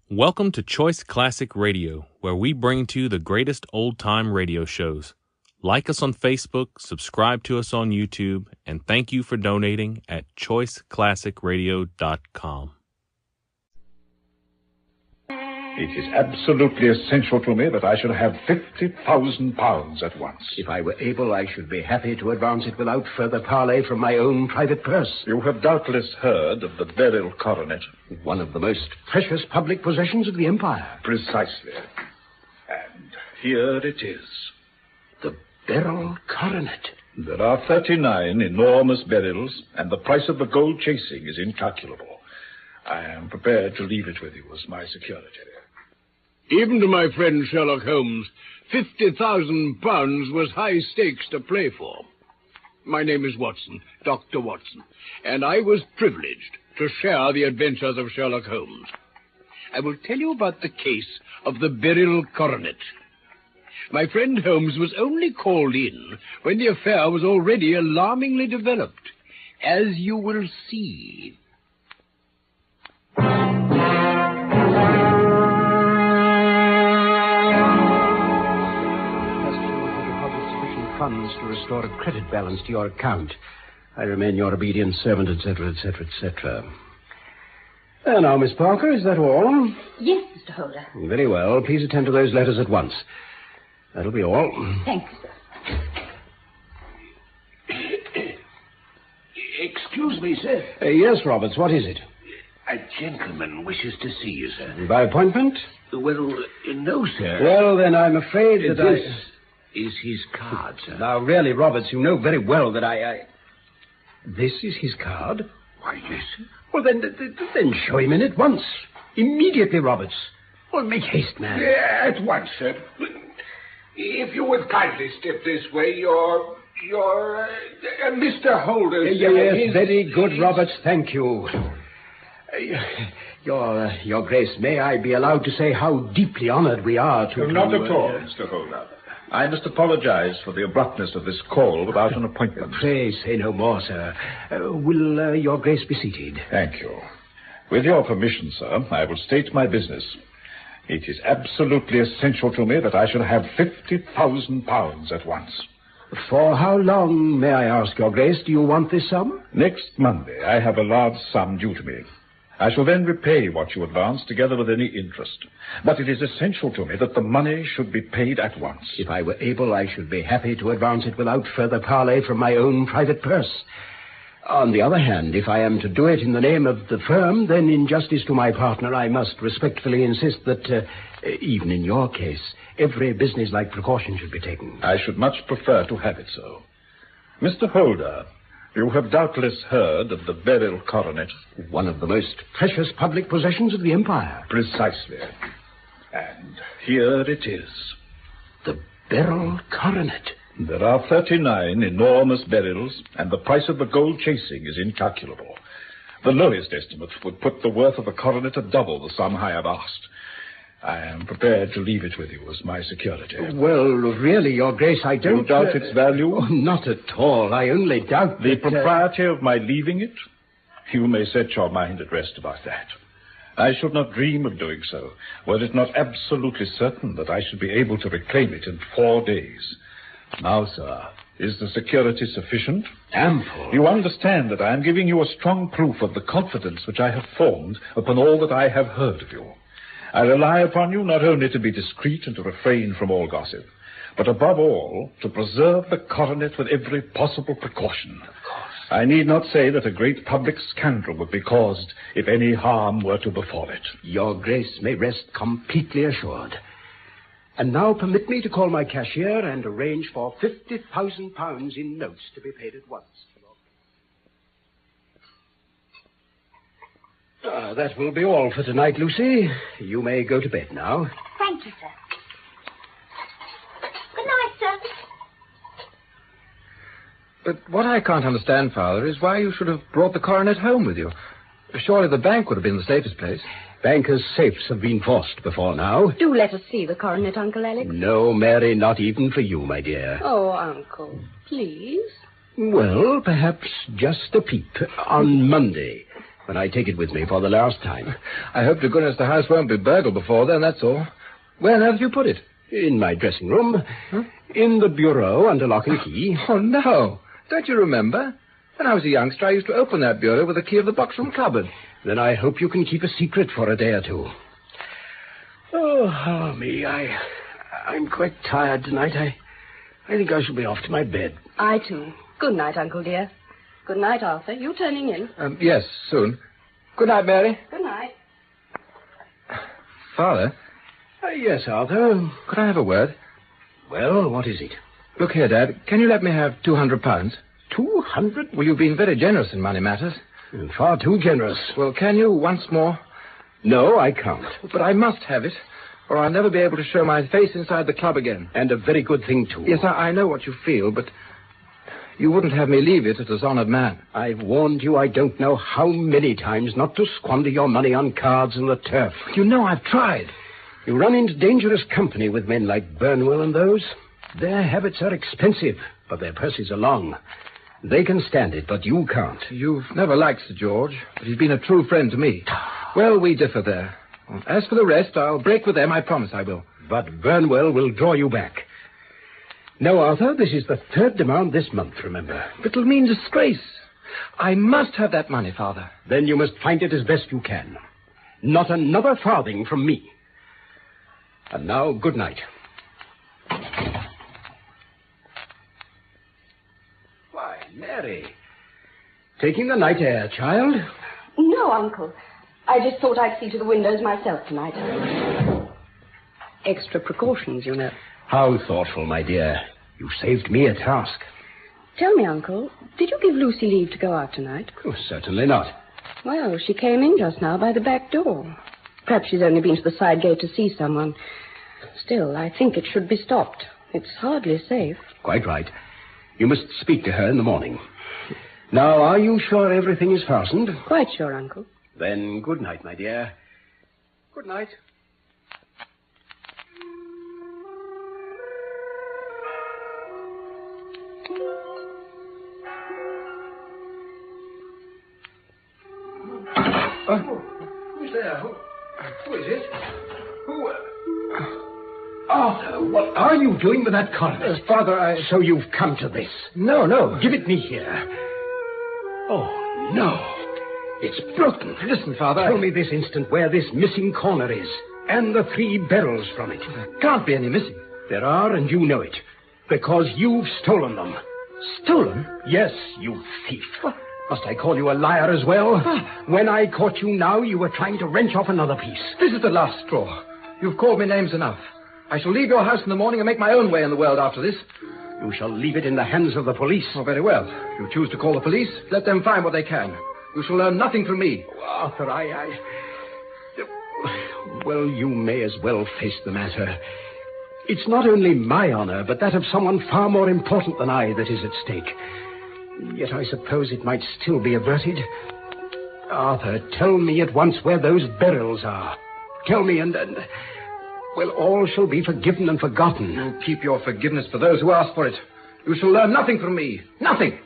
Welcome to Choice Classic Radio, where we bring to you the greatest old-time radio shows. Like us on Facebook, subscribe to us on YouTube, and thank you for donating at choiceclassicradio.com. It is absolutely essential to me that I should have £50,000 at once. If I were able, I should be happy to advance it without further parley from my own private purse. You have doubtless heard of the Beryl Coronet. One of the most precious public possessions of the Empire. Precisely. And here it is. The Beryl Coronet. There are 39 enormous beryls, and the price of the gold chasing is incalculable. I am prepared to leave it with you as my security. Even to my friend Sherlock Holmes, £50,000 was high stakes to play for. My name is Watson, Dr. Watson, and I was privileged to share the adventures of Sherlock Holmes. I will tell you about the case of the Beryl Coronet. My friend Holmes was only called in when the affair was already alarmingly developed, as you will see. Funds to restore a credit balance to your account. I remain your obedient servant, etc., etc., etc. Now, Miss Parker, is that all? Yes, Mr. Holder. Very well. Please attend to those letters at onks. That'll be all. Thank you, sir. Excuse me, sir. Yes, Roberts, what is it? A gentleman wishes to see you, sir. By appointment? Well, no, sir. Well, then I'm afraid that This is his card, sir. Now, really, Roberts, you know very well that I... This is his card? Why, yes, sir. Well, then show him in at once. Immediately, Roberts. Well, make haste, man. At once, sir. If you would kindly step this way, your Mr. Holder... Yes, very good, Roberts, thank you. Your Grace, may I be allowed to say how deeply honored we are to... Not at all, Mr. Holder. I must apologize for the abruptness of this call without an appointment. Pray say no more, sir. Will your Grace be seated? Thank you. With your permission, sir, I will state my business. It is absolutely essential to me that I should have £50,000 at once. For how long, may I ask, your Grace, do you want this sum? Next Monday, I have a large sum due to me. I shall then repay what you advance, together with any interest. But it is essential to me that the money should be paid at once. If I were able, I should be happy to advance it without further parley from my own private purse. On the other hand, if I am to do it in the name of the firm, then in justice to my partner, I must respectfully insist that, even in your case, every businesslike precaution should be taken. I should much prefer to have it so. Mr. Holder, you have doubtless heard of the Beryl Coronet. One of the most precious public possessions of the Empire. Precisely. And here it is. The Beryl Coronet. There are 39 enormous beryls, and the price of the gold chasing is incalculable. The lowest estimate would put the worth of the coronet at double the sum I have asked. I am prepared to leave it with you as my security. Well, really, your Grace, I don't... You doubt its value? Oh, not at all. I only doubt the that... propriety of my leaving it? You may set your mind at rest about that. I should not dream of doing so, were it not absolutely certain that I should be able to reclaim it in 4 days. Now, sir, is the security sufficient? Ample. You understand that I am giving you a strong proof of the confidence which I have formed upon all that I have heard of you. I rely upon you not only to be discreet and to refrain from all gossip, but above all, to preserve the coronet with every possible precaution. Of course. I need not say that a great public scandal would be caused if any harm were to befall it. Your Grace may rest completely assured. And now permit me to call my cashier and arrange for £50,000 in notes to be paid at once. That will be all for tonight, Lucy. You may go to bed now. Thank you, sir. Good night, sir. But what I can't understand, Father, is why you should have brought the coronet home with you. Surely the bank would have been the safest place. Bankers' safes have been forced before now. Do let us see the coronet, Uncle Alex. No, Mary, not even for you, my dear. Oh, Uncle, please. Well, perhaps just a peep on Monday. when I take it with me for the last time. I hope to goodness the house won't be burgled before then, that's all. Where on earth have you put it? In my dressing room. Huh? In the bureau under lock and key. Oh, no. Don't you remember? When I was a youngster, I used to open that bureau with the key of the box-room cupboard. Then I hope you can keep a secret for a day or two. Oh, me, I'm quite tired tonight. I think I shall be off to my bed. I, too. Good night, Uncle dear. Good night, Arthur. You turning in? Yes, soon. Good night, Mary. Good night. Father? Yes, Arthur. Could I have a word? Well, what is it? Look here, Dad. Can you let me have £200? 200? Well, you've been very generous in money matters. Far too generous. Well, can you once more? No, I can't. But I must have it, or I'll never be able to show my face inside the club again. And a very good thing, too. Yes, I know what you feel, but you wouldn't have me leave it as honored man. I've warned you I don't know how many times not to squander your money on cards and the turf. You know I've tried. You run into dangerous company with men like Burnwell and those. Their habits are expensive, but their purses are long. They can stand it, but you can't. You've never liked Sir George, but he's been a true friend to me. Well, we differ there. As for the rest, I'll break with them, I promise I will. But Burnwell will draw you back. No, Arthur, this is the third demand this month, remember. But it'll mean disgrace. I must have that money, Father. Then you must find it as best you can. Not another farthing from me. And now, good night. Why, Mary. Taking the night air, child? No, Uncle. I just thought I'd see to the windows myself tonight. Extra precautions, you know. How thoughtful, my dear. You saved me a task. Tell me, Uncle, did you give Lucy leave to go out tonight? Oh, certainly not. Well, she came in just now by the back door. Perhaps she's only been to the side gate to see someone. Still, I think it should be stopped. It's hardly safe. Quite right. You must speak to her in the morning. Now, are you sure everything is fastened? Quite sure, Uncle. Then good night, my dear. Good night. Who's there? Who is it? Who? Arthur, what are you doing with that coronet? Father, So you've come to this. No. Give it me here. Oh, no. It's broken. Listen, Father. Tell me this instant where this missing corner is, and the 3 barrels from it. There can't be any missing. There are, and you know it, because you've stolen them. Stolen? Yes, you thief. Must I call you a liar as well? When I caught you now, you were trying to wrench off another piece. This is the last straw. You've called me names enough. I shall leave your house in the morning and make my own way in the world after this. You shall leave it in the hands of the police. Oh, very well. If you choose to call the police, let them find what they can. You shall learn nothing from me. Oh, Arthur, Well, you may as well face the matter. It's not only my honor, but that of someone far more important than I that is at stake. Yet I suppose it might still be averted. Arthur, tell me at once where those barrels are. Tell me, and well, all shall be forgiven and forgotten. You keep your forgiveness for those who ask for it. You shall learn nothing from me. Nothing.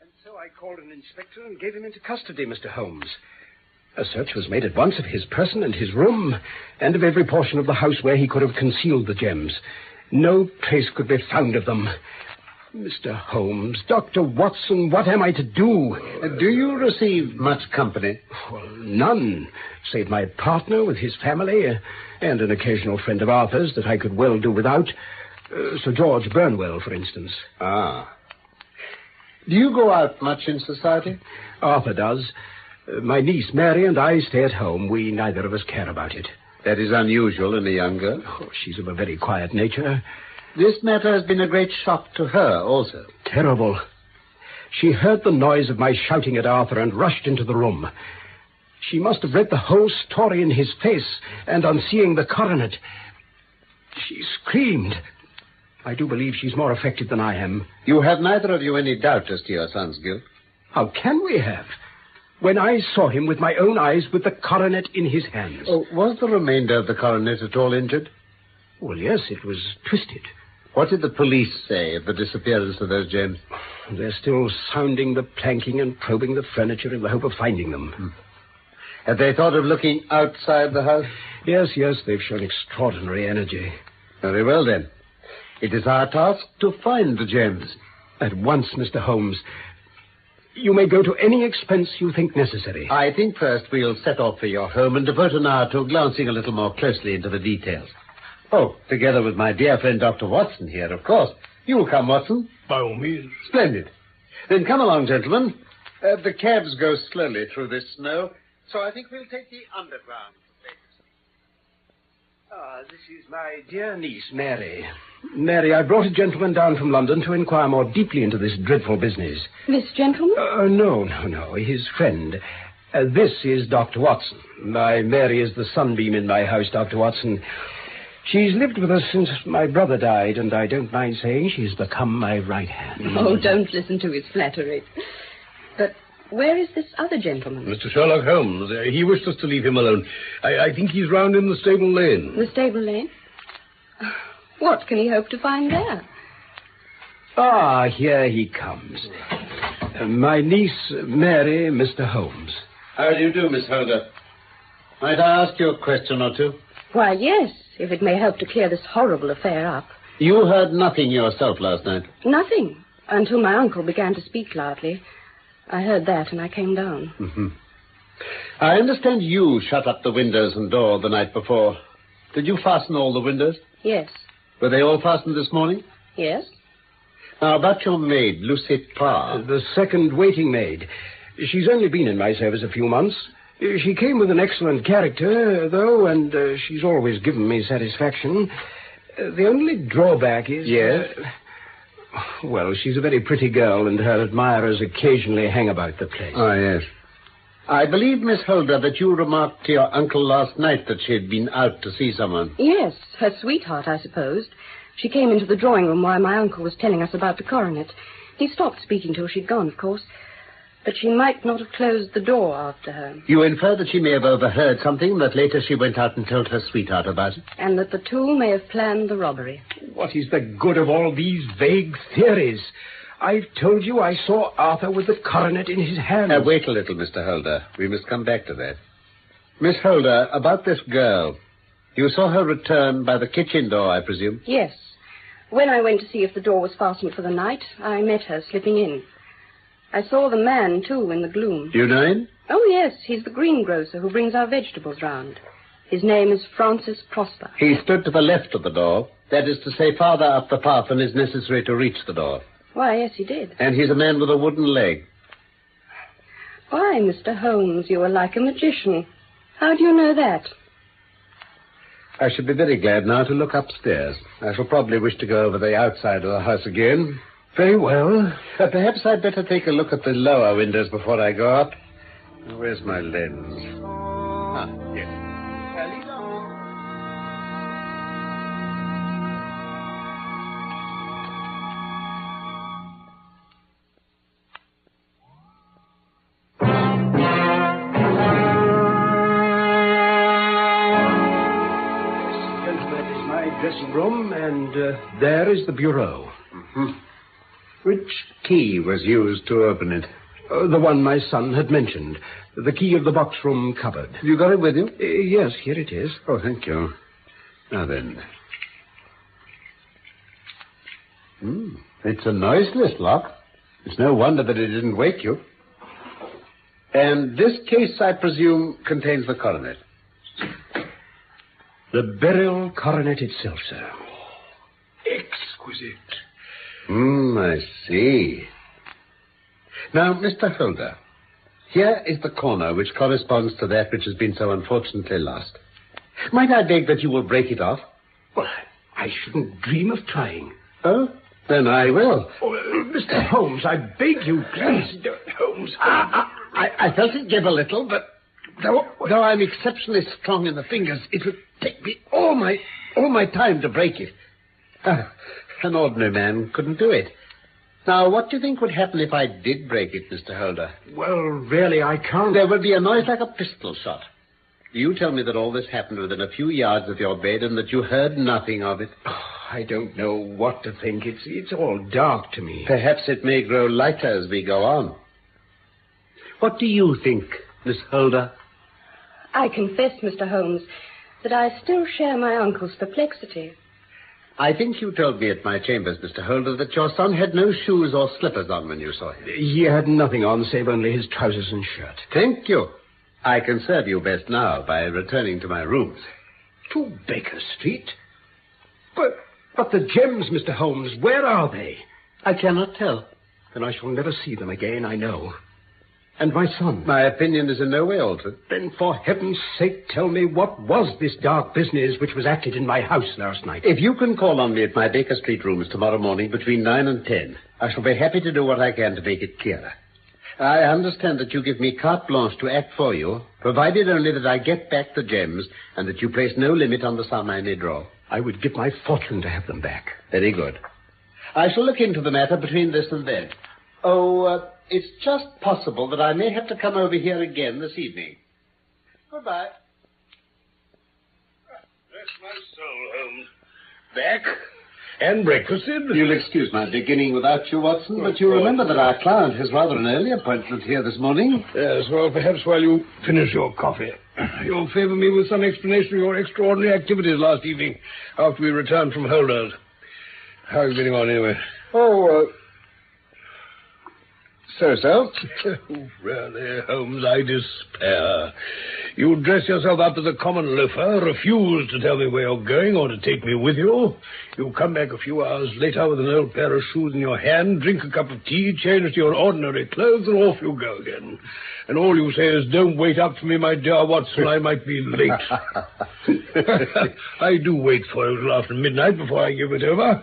And so I called an inspector and gave him into custody, Mr. Holmes. A search was made at once of his person and his room, and of every portion of the house where he could have concealed the gems. No trace could be found of them. Mr. Holmes, Dr. Watson, what am I to do? Do you receive much company? Well, none, save my partner with his family, and an occasional friend of Arthur's that I could well do without. Sir George Burnwell, for instance. Ah. Do you go out much in society? Arthur does. My niece Mary and I stay at home. We neither of us care about it. That is unusual in a young girl. Oh, she's of a very quiet nature. This matter has been a great shock to her also. Terrible. She heard the noise of my shouting at Arthur and rushed into the room. She must have read the whole story in his face, and on seeing the coronet, she screamed. I do believe she's more affected than I am. You have neither of you any doubt as to your son's guilt? How can we have? When I saw him with my own eyes with the coronet in his hands. Oh, was the remainder of the coronet at all injured? Well, yes, it was twisted. What did the police say of the disappearance of those gems? They're still sounding the planking and probing the furniture in the hope of finding them. Have they thought of looking outside the house? Yes, they've shown extraordinary energy. Very well, then. It is our task to find the gems. At once, Mr. Holmes. You may go to any expense you think necessary. I think first we'll set off for your home and devote an hour to glancing a little more closely into the details. Oh, together with my dear friend Dr. Watson here, of course. You'll come, Watson? By all means. Splendid. Then come along, gentlemen. The cabs go slowly through this snow, so I think we'll take the underground. This is my dear niece, Mary. Mary, I brought a gentleman down from London to inquire more deeply into this dreadful business. This gentleman? No. His friend. This is Dr. Watson. Mary is the sunbeam in my house, Dr. Watson. She's lived with us since my brother died, and I don't mind saying she's become my right hand. Oh, don't listen to his flattery. But where is this other gentleman? Mr. Sherlock Holmes. He wished us to leave him alone. I think he's round in the stable lane. The stable lane? What can he hope to find there? Here he comes. My niece, Mary, Mr. Holmes. How do you do, Miss Holder? Might I ask you a question or two? Why, yes, if it may help to clear this horrible affair up. You heard nothing yourself last night? Nothing, until my uncle began to speak loudly. I heard that and I came down. Mm-hmm. I understand you shut up the windows and door the night before. Did you fasten all the windows? Yes. Were they all fastened this morning? Yes. Now, about your maid, Lucy Parr. The second waiting maid. She's only been in my service a few months. She came with an excellent character, though, and she's always given me satisfaction. The only drawback is... Yes? Well, she's a very pretty girl, and her admirers occasionally hang about the place. Oh, yes. I believe, Miss Holder, that you remarked to your uncle last night that she had been out to see someone. Yes, her sweetheart, I supposed. She came into the drawing room while my uncle was telling us about the coronet. He stopped speaking till she'd gone, of course. But she might not have closed the door after her. You infer that she may have overheard something, that later she went out and told her sweetheart about it? And that the two may have planned the robbery. What is the good of all these vague theories? I've told you I saw Arthur with the coronet in his hand. Wait a little, Mr. Holder. We must come back to that. Miss Holder, about this girl. You saw her return by the kitchen door, I presume? Yes. When I went to see if the door was fastened for the night, I met her slipping in. I saw the man, too, in the gloom. Do you know him? Oh, yes. He's the greengrocer who brings our vegetables round. His name is Francis Prosper. He stood to the left of the door. That is to say, farther up the path than is necessary to reach the door. Why, yes, he did. And he's a man with a wooden leg. Why, Mr. Holmes, you are like a magician. How do you know that? I should be very glad now to look upstairs. I shall probably wish to go over the outside of the house again. Very well. Perhaps I'd better take a look at the lower windows before I go up. Where's my lens? Yes. Dressing room, and there is the bureau. Mm-hmm. Which key was used to open it? The one my son had mentioned. The key of the box room cupboard. You got it with you? Yes, here it is. Oh, thank you. Now then. It's a noiseless lock. It's no wonder that it didn't wake you. And this case, I presume, contains the coronet. The Beryl Coronet itself, sir. Exquisite. I see. Now, Mr. Holder, here is the corner which corresponds to that which has been so unfortunately lost. Might I beg that you will break it off? Well, I shouldn't dream of trying. Oh, then I will. Oh, Mr. Holmes, I beg you, please. Holmes. I felt it give a little, but though I'm exceptionally strong in the fingers, it would take me all my time to break it. An ordinary man couldn't do it. Now, what do you think would happen if I did break it, Mr. Holder? Well, really, I can't. There would be a noise like a pistol shot. You tell me that all this happened within a few yards of your bed and that you heard nothing of it. I don't know what to think. It's all dark to me. Perhaps it may grow lighter as we go on. What do you think, Miss Holder? I confess, Mr. Holmes, that I still share my uncle's perplexity. I think you told me at my chambers, Mr. Holder, that your son had no shoes or slippers on when you saw him. He had nothing on save only his trousers and shirt. Thank you. I can serve you best now by returning to my rooms. To Baker Street? But the gems, Mr. Holmes, where are they? I cannot tell. Then I shall never see them again, I know. And my son? My opinion is in no way altered. Then for heaven's sake, tell me what was this dark business which was acted in my house last night? If you can call on me at my Baker Street rooms tomorrow morning between 9 and 10, I shall be happy to do what I can to make it clearer. I understand that you give me carte blanche to act for you, provided only that I get back the gems and that you place no limit on the sum I may draw. I would give my fortune to have them back. Very good. I shall look into the matter between this and then. It's just possible that I may have to come over here again this evening. Goodbye. Bless my soul, Holmes. Back and breakfasted. You'll excuse my beginning without you, Watson, but you remember that our client has rather an early appointment here this morning. Yes, well, perhaps while you finish your coffee, you'll favor me with some explanation of your extraordinary activities last evening after we returned from Holder's. How are you getting on, anyway? So. Really, Holmes, I despair. You dress yourself up as a common loafer, refuse to tell me where you're going or to take me with you. You come back a few hours later with an old pair of shoes in your hand, drink a cup of tea, change to your ordinary clothes, and off you go again. And all you say is, don't wait up for me, my dear Watson, I might be late. I do wait for you till after midnight before I give it over.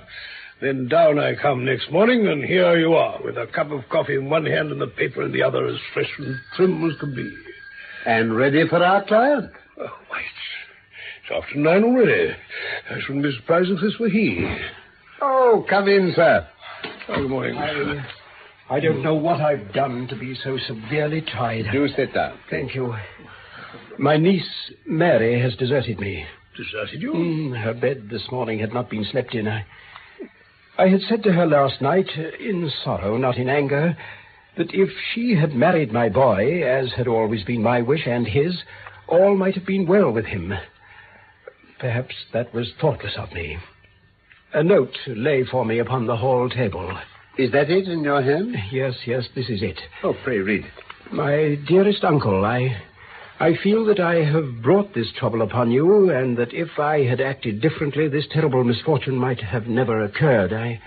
Then down I come next morning, and here you are, with a cup of coffee in one hand and the paper in the other, as fresh and trim as can be. And ready for our client? Oh, why, it's after 9 already. I shouldn't be surprised if this were he. Oh, come in, sir. Oh, good morning. I don't know what I've done to be so severely tried. Do sit down. Thank you. My niece, Mary, has deserted me. Deserted you? Her bed this morning had not been slept in. I had said to her last night, in sorrow, not in anger, that if she had married my boy, as had always been my wish and his, all might have been well with him. Perhaps that was thoughtless of me. A note lay for me upon the hall table. Is that it in your hand? Yes, this is it. Oh, pray read it. My dearest uncle, I feel that I have brought this trouble upon you, and that if I had acted differently, this terrible misfortune might have never occurred.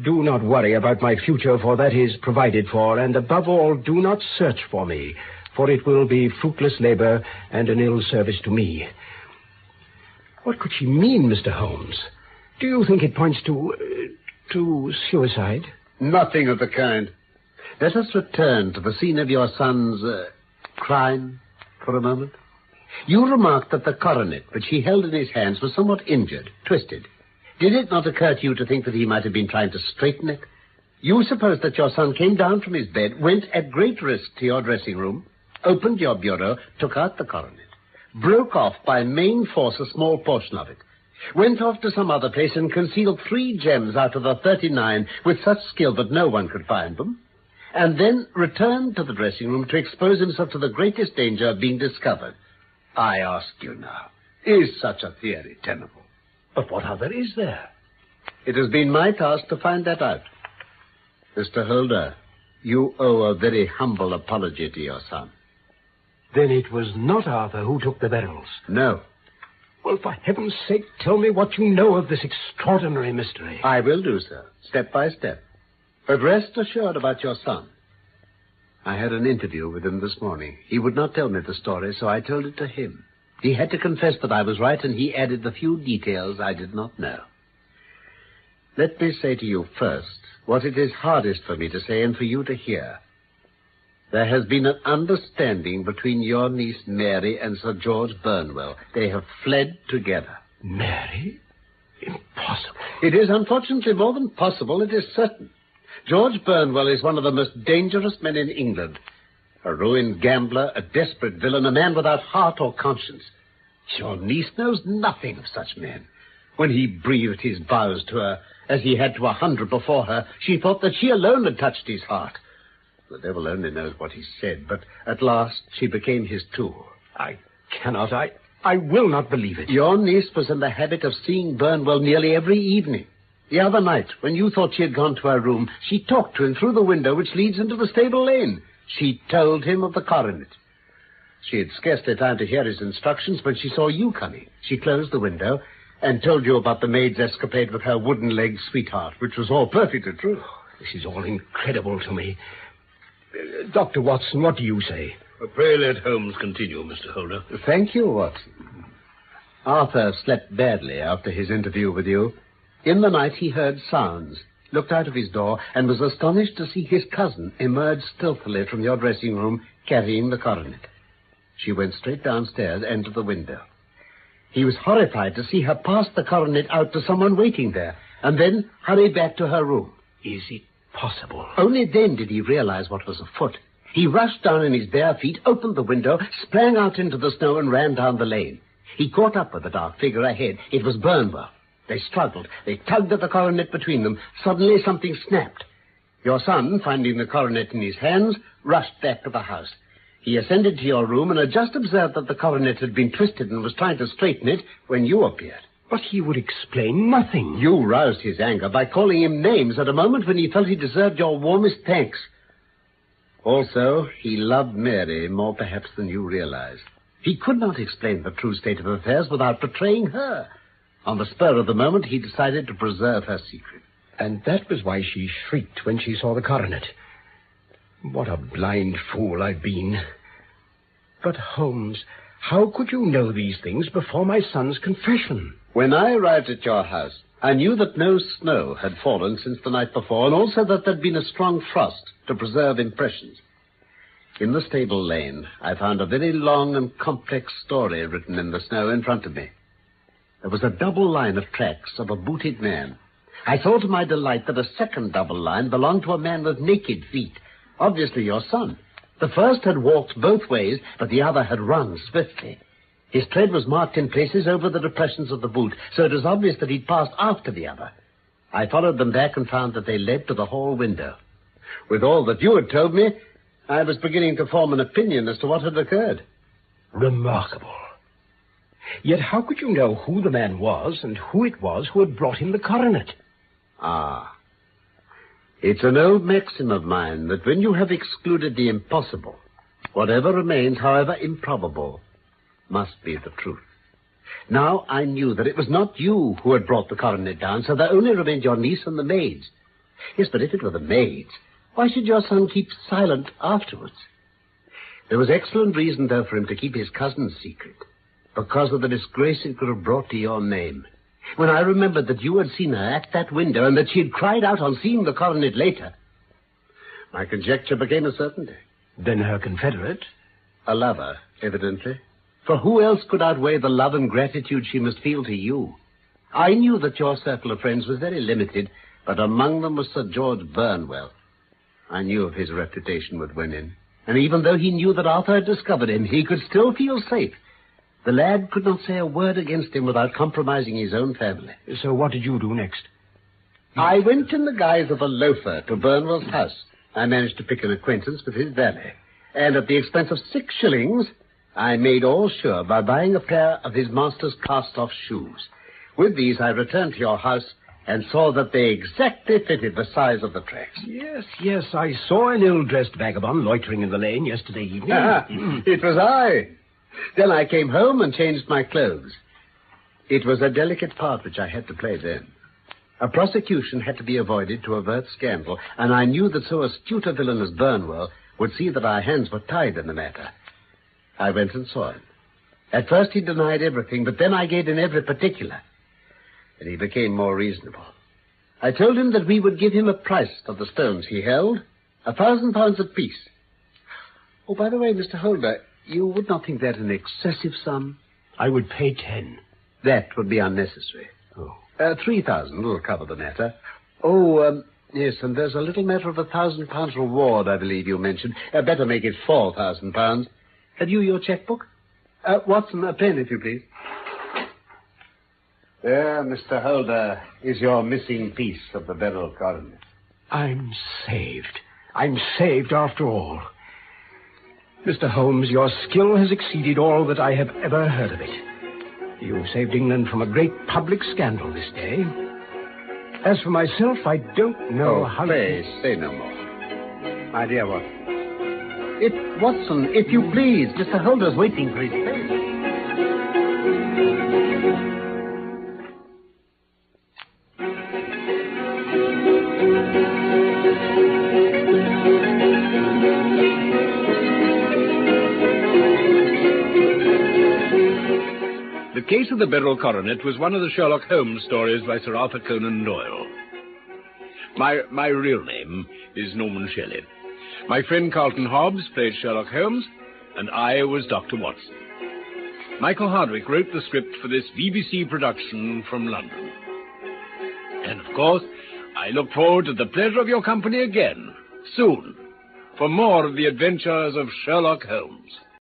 Do not worry about my future, for that is provided for, and above all, do not search for me, for it will be fruitless labor and an ill service to me. What could she mean, Mr. Holmes? Do you think it points to suicide? Nothing of the kind. Let us return to the scene of your son's crime for a moment. You remarked that the coronet which he held in his hands was somewhat injured, twisted. Did it not occur to you to think that he might have been trying to straighten it? You supposed that your son came down from his bed, went at great risk to your dressing room, opened your bureau, took out the coronet, broke off by main force a small portion of it, went off to some other place and concealed 3 gems out of the 39 with such skill that no one could find them, and then returned to the dressing room to expose himself to the greatest danger of being discovered. I ask you now, is such a theory tenable? But what other is there? It has been my task to find that out. Mr. Holder, you owe a very humble apology to your son. Then it was not Arthur who took the barrels? No. Well, for heaven's sake, tell me what you know of this extraordinary mystery. I will do so, step by step. But rest assured about your son. I had an interview with him this morning. He would not tell me the story, so I told it to him. He had to confess that I was right, and he added the few details I did not know. Let me say to you first what it is hardest for me to say and for you to hear. There has been an understanding between your niece Mary and Sir George Burnwell. They have fled together. Mary? Impossible. It is unfortunately more than possible. It is certain. George Burnwell is one of the most dangerous men in England. A ruined gambler, a desperate villain, a man without heart or conscience. Your niece knows nothing of such men. When he breathed his vows to her, as he had to 100 before her, she thought that she alone had touched his heart. The devil only knows what he said, but at last she became his tool. I will not believe it. Your niece was in the habit of seeing Burnwell nearly every evening. The other night, when you thought she had gone to her room, she talked to him through the window which leads into the stable lane. She told him of the coronet. She had scarcely time to hear his instructions when she saw you coming. She closed the window and told you about the maid's escapade with her wooden-legged sweetheart, which was all perfectly true. This is all incredible to me. Dr. Watson, what do you say? Pray let Holmes continue, Mr. Holder. Thank you, Watson. Arthur slept badly after his interview with you. In the night he heard sounds, looked out of his door, and was astonished to see his cousin emerge stealthily from your dressing room carrying the coronet. She went straight downstairs and to the window. He was horrified to see her pass the coronet out to someone waiting there, and then hurry back to her room. Is it possible? Only then did he realize what was afoot. He rushed down in his bare feet, opened the window, sprang out into the snow, and ran down the lane. He caught up with the dark figure ahead. It was Burnwell. They struggled. They tugged at the coronet between them. Suddenly something snapped. Your son, finding the coronet in his hands, rushed back to the house. He ascended to your room and had just observed that the coronet had been twisted and was trying to straighten it when you appeared. But he would explain nothing. You roused his anger by calling him names at a moment when he felt he deserved your warmest thanks. Also, he loved Mary more perhaps than you realize. He could not explain the true state of affairs without betraying her. On the spur of the moment, he decided to preserve her secret. And that was why she shrieked when she saw the coronet. What a blind fool I've been. But, Holmes, how could you know these things before my son's confession? When I arrived at your house, I knew that no snow had fallen since the night before, and also that there'd been a strong frost to preserve impressions. In the stable lane, I found a very long and complex story written in the snow in front of me. There was a double line of tracks of a booted man. I saw to my delight that a second double line belonged to a man with naked feet, obviously your son. The first had walked both ways, but the other had run swiftly. His tread was marked in places over the depressions of the boot, so it was obvious that he'd passed after the other. I followed them back and found that they led to the hall window. With all that you had told me, I was beginning to form an opinion as to what had occurred. Remarkable. Yet how could you know who the man was and who it was who had brought him the coronet? Ah. It's an old maxim of mine that when you have excluded the impossible, whatever remains, however improbable, must be the truth. Now I knew that it was not you who had brought the coronet down, so there only remained your niece and the maids. Yes, but if it were the maids, why should your son keep silent afterwards? There was excellent reason, though, for him to keep his cousin's secret, because of the disgrace it could have brought to your name. When I remembered that you had seen her at that window and that she had cried out on seeing the coronet later, my conjecture became a certainty. Then her confederate? A lover, evidently. For who else could outweigh the love and gratitude she must feel to you? I knew that your circle of friends was very limited, but among them was Sir George Burnwell. I knew of his reputation with women, and even though he knew that Arthur had discovered him, he could still feel safe. The lad could not say a word against him without compromising his own family. So what did you do next? I went in the guise of a loafer to Burnwell's house. I managed to pick an acquaintance with his valet, and at the expense of 6 shillings, I made all sure by buying a pair of his master's cast-off shoes. With these, I returned to your house and saw that they exactly fitted the size of the tracks. Yes, I saw an ill-dressed vagabond loitering in the lane yesterday evening. It was I. Then I came home and changed my clothes. It was a delicate part which I had to play then. A prosecution had to be avoided to avert scandal, and I knew that so astute a villain as Burnwell would see that our hands were tied in the matter. I went and saw him. At first he denied everything, but then I gave in every particular, and he became more reasonable. I told him that we would give him a price for the stones he held, £1,000 apiece. Oh, by the way, Mr. Holder, you would not think that an excessive sum? I would pay 10. That would be unnecessary. Oh. 3,000 will cover the matter. Yes, and there's a little matter of £1,000 reward, I believe you mentioned. Better make it £4,000. Have you your checkbook? Watson, a pen, if you please. There, Mr. Holder, is your missing piece of the Beryl Coronet. I'm saved. I'm saved after all. Mr. Holmes, your skill has exceeded all that I have ever heard of it. You saved England from a great public scandal this day. As for myself, I don't know how... Please, say no more. My dear Watson. Watson, if you please, Mr. Holder's waiting for his place. The Case of the Beryl Coronet was one of the Sherlock Holmes stories by Sir Arthur Conan Doyle. My real name is Norman Shelley. My friend Carlton Hobbs played Sherlock Holmes, and I was Dr. Watson. Michael Hardwick wrote the script for this BBC production from London. And, of course, I look forward to the pleasure of your company again, soon, for more of the adventures of Sherlock Holmes.